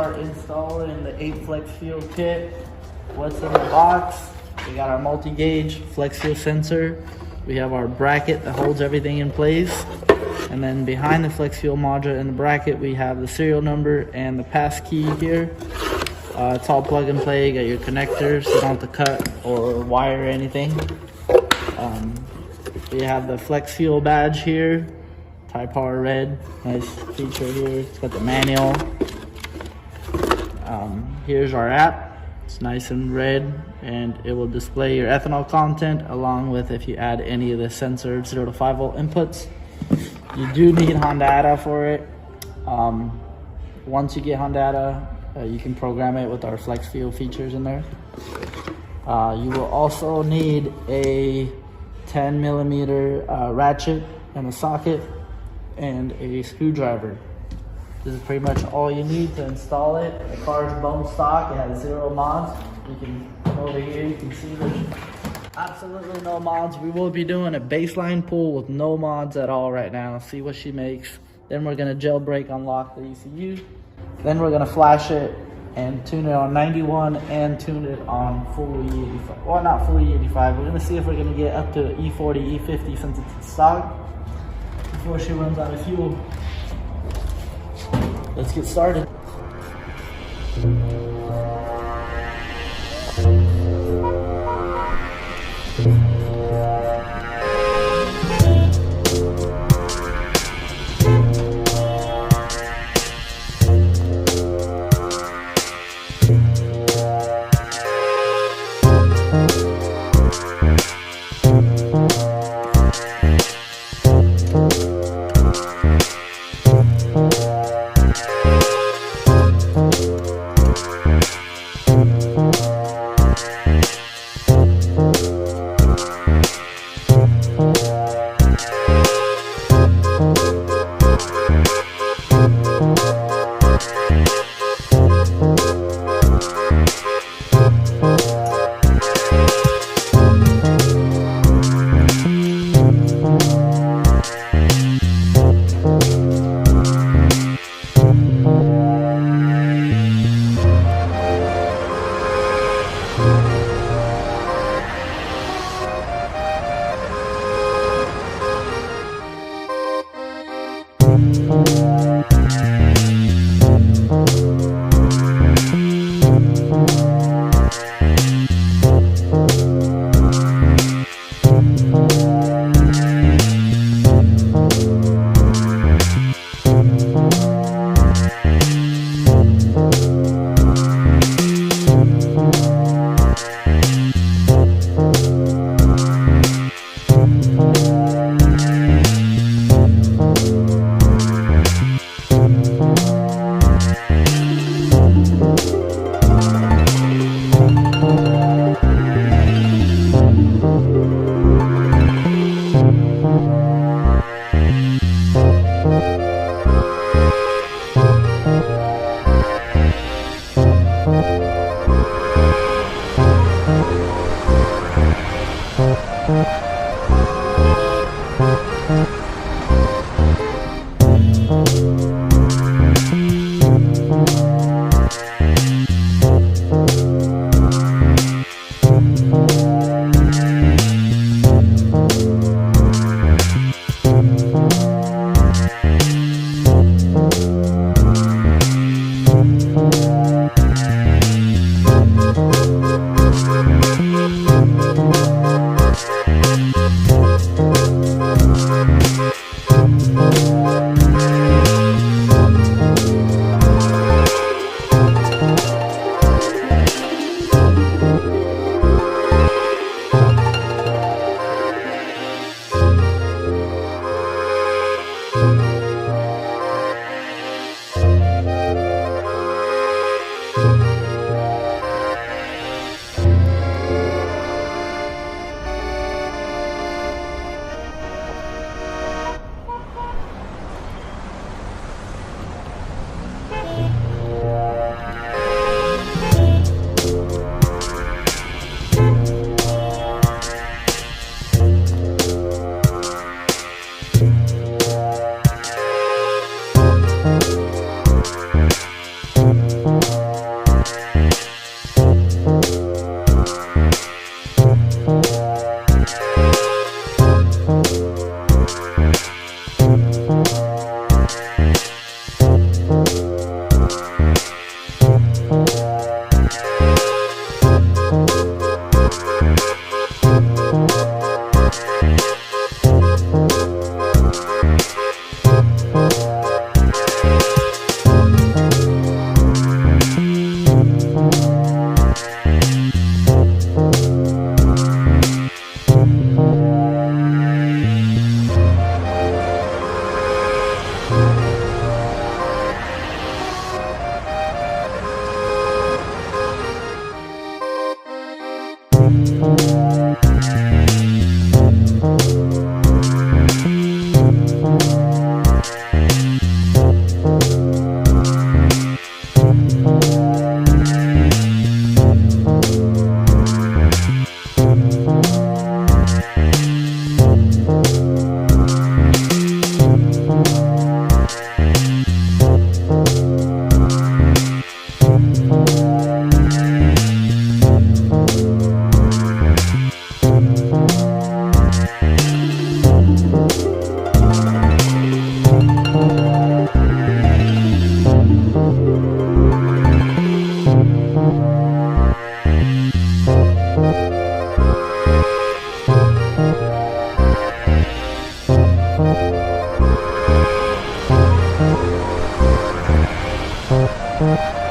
start installing the 8 flex fuel kit. What's in the box? We got our multi-gauge flex fuel sensor. We have our bracket that holds everything in place. And then behind the flex fuel module in the bracket, we have the serial number and the pass key here. It's all plug and play. You got your connectors, so you don't have to cut or wire anything. We have the flex fuel badge here. Type R red, nice feature here. It's got the manual. Here's our app. It's nice and red, and it will display your ethanol content along with if you add any of the sensor 0 to 5 volt inputs. You do need hondata for it. Once you get hondata, you can program it with our flex fuel features in there. You will also need a 10 millimeter ratchet and a socket and a screwdriver. This is pretty much all you need to install it. The car is bone stock. It has 0 mods. You can come over here, you can see there's absolutely no mods. We will be doing a baseline pull with no mods at all right now. See what she makes. Then we're gonna jailbreak unlock the ECU. Then we're gonna flash it and tune it on 91 and tune it on full E85. Well, not full E85. We're gonna see if we're gonna get up to E40, E50 since it's in stock before she runs out of fuel. Let's get started. it.